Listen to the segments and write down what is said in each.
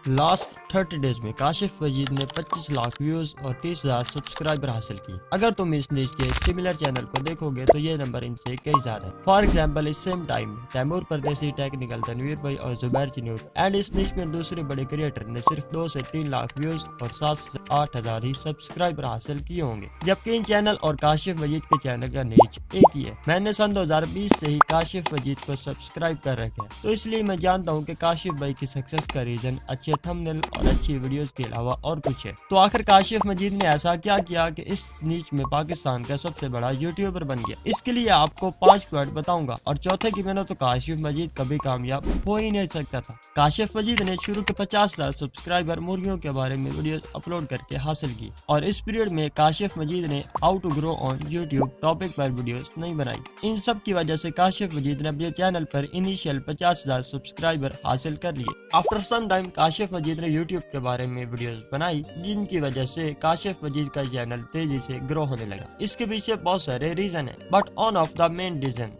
Last 30 days में काशिफ मजीद ने 25 lakh views और 30,000 सब्सक्राइबर हासिल किए। अगर तुम इस नीच के सिमिलर चैनल को देखोगे तो ये नंबर इनसे कई ज्यादा है। फॉर एग्जांपल इस सेम टाइम में तैमूर परदेसी, टेक्निकल तनवीर भाई और जुबैर चिन्नूर एंड इस नीच में दूसरे बड़े क्रिएटर ने सिर्फ 2 से 3 लाख व्यूज और 7 से 8 हजार ही सब्सक्राइबर हासिल किए होंगे, जबकि इन चैनल और काशिफ मजीद के चैनल का नीच एक ही है। मैंने सन 2020 से ही काशिफ मजीद को सब्सक्राइब कर रखा है, तो इसलिए मैं जानता हूँ कि काशिफ भाई की सक्सेस का रीजन अच्छे थंबनेल और अच्छी वीडियोस के अलावा और कुछ है। तो आखिर काशिफ मजीद ने ऐसा क्या किया कि इस नीच में पाकिस्तान का सबसे बड़ा यूट्यूबर बन गया? इसके लिए आपको 5 पॉइंट बताऊंगा और चौथे की मेहनत तो काशिफ मजीद कभी कामयाब हो ही नहीं सकता था। काशिफ मजीद ने शुरू के 50,000 सब्सक्राइबर मुर्गियों के बारे में वीडियो अपलोड करके हासिल की और इस पीरियड में काशिफ मजीद ने how to grow on YouTube topic पर वीडियोस नहीं बनाई। इन सब की वजह से काशिफ मजीद ने अपने चैनल पर इनिशियल 50,000 सब्सक्राइबर हासिल कर लिए। After some time Kashif Majeed ने यूट्यूब के बारे में वीडियोस बनाई, जिनकी वजह से काशिफ मजीद का चैनल तेजी से ग्रो होने लगा। इसके पीछे बहुत सारे रीजन है, but on of the main reason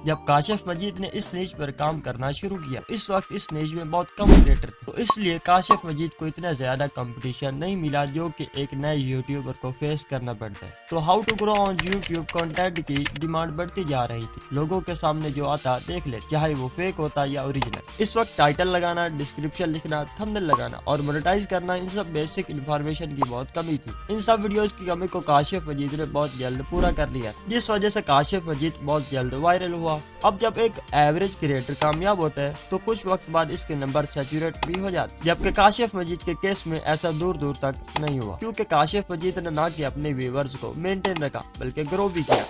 जब काशिफ मजीद ने इस नीच पर काम करना शुरू किया, इस वक्त इस नीच में बहुत कम क्रिएटर थे, तो इसलिए काशिफ मजीद को इतना ज्यादा कंपटीशन नहीं मिला जो कि एक नए यूट्यूबर को फेस करना पड़ता है। तो how to grow on YouTube content की डिमांड बढ़ती जा रही थी। लोगों के सामने जो आता देख ले, चाहे वो फेक होता या ओरिजिनल। इस वक्त टाइटल लगाना, डिस्क्रिप्शन लिखना, थंबनेल लगाना और मोनेटाइज करना, इन सब बेसिक इन्फॉर्मेशन की बहुत कमी थी। इन सब वीडियोस की कमी को काशिफ मजीद ने बहुत जल्द पूरा कर लिया, जिस वजह से काशिफ मजीद बहुत जल्द वायरल हुआ। अब जब एक एवरेज क्रिएटर कामयाब होता है तो कुछ वक्त बाद इसके नंबर सैचुरेट भी हो जाते, जबकि काशिफ मजीद के केस में ऐसा दूर दूर तक नहीं हुआ, क्योंकि काशिफ मजीद ने ना कि अपने व्यूअर्स को मेंटेन रखा बल्कि ग्रो भी किया।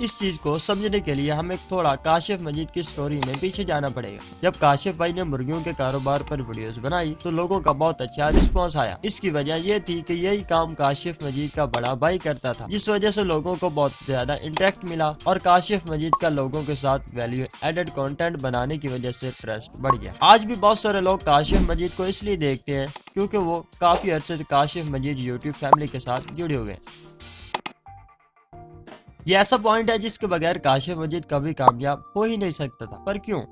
इस चीज को समझने के लिए हमें थोड़ा काशिफ मजीद की स्टोरी में पीछे जाना पड़ेगा। जब काशिफ भाई ने मुर्गियों के कारोबार पर वीडियोस बनाई तो लोगों का बहुत अच्छा रिस्पांस आया। इसकी वजह यह थी कि यही काम काशिफ मजीद का बड़ा भाई करता था, जिस वजह से लोगों को बहुत ज्यादा इंटरेक्ट मिला और काशिफ मजीद का लोगों के साथ वैल्यू एडेड कंटेंट बनाने की वजह से ट्रस्ट बढ़ गया। आज भी बहुत सारे लोग काशिफ मजीद को इसलिए देखते हैं क्योंकि वो काफी अरसे से काशिफ मजीद यूट्यूब फैमिली के साथ जुड़े हुए हैं। ये ऐसा पॉइंट है जिसके बगैर काशिफ मजीद कभी कामयाब हो ही नहीं सकता था। पर क्यों,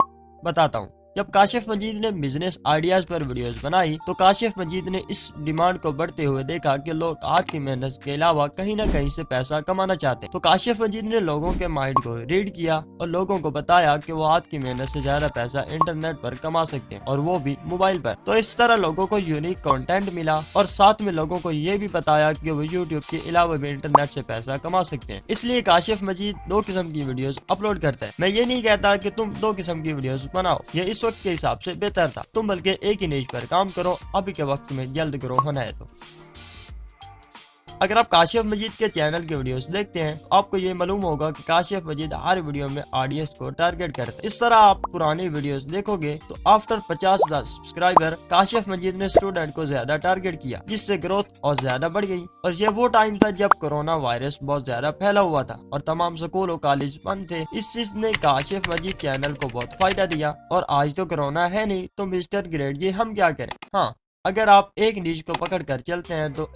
बताता हूँ। जब काशिफ मजीद ने बिजनेस आइडियाज पर वीडियोस बनाई तो काशिफ मजीद ने इस डिमांड को बढ़ते हुए देखा कि लोग हाथ की मेहनत के अलावा कहीं ना कहीं से पैसा कमाना चाहते हैं। तो काशिफ मजीद ने लोगों के माइंड को रीड किया और लोगों को बताया कि वो हाथ की मेहनत से ज्यादा पैसा इंटरनेट पर कमा सकते हैं, और वो भी मोबाइल पर। तो इस तरह लोगों को यूनिक कंटेंट मिला और साथ में लोगों को ये भी बताया कि वो यूट्यूब के अलावा भी इंटरनेट से पैसा कमा सकते हैं। इसलिए काशिफ मजीद 2 किस्म की वीडियोस अपलोड करता है। मैं ये नहीं कहता कि तुम 2 किस्म की वीडियोस बनाओ, ये इस वक्त के हिसाब से बेहतर था। तुम बल्कि एक ही नीच पर काम करो, अभी के वक्त में जल्द ग्रो होना है। तो अगर आप काशिफ मजीद के चैनल के वीडियोस देखते हैं तो आपको ये मालूम होगा कि काशिफ मजीद हर वीडियो में ऑडियंस को टारगेट करते हैं। इस तरह आप पुरानी वीडियोस देखोगे तो आफ्टर 50,000 सब्सक्राइबर काशिफ मजीद ने स्टूडेंट को ज्यादा टारगेट किया, जिससे ग्रोथ और ज्यादा बढ़ गई। और ये वो टाइम था जब कोरोना वायरस बहुत ज्यादा फैला हुआ था और तमाम स्कूल और कॉलेज बंद थे। इस चीज ने काशिफ मजीद चैनल को बहुत फायदा दिया। और आज तो कोरोना है नहीं तो मिस्टर ग्रेट जी हम क्या करें। हाँ, अगर आप एक नीच को पकड़ कर चलते हैं तो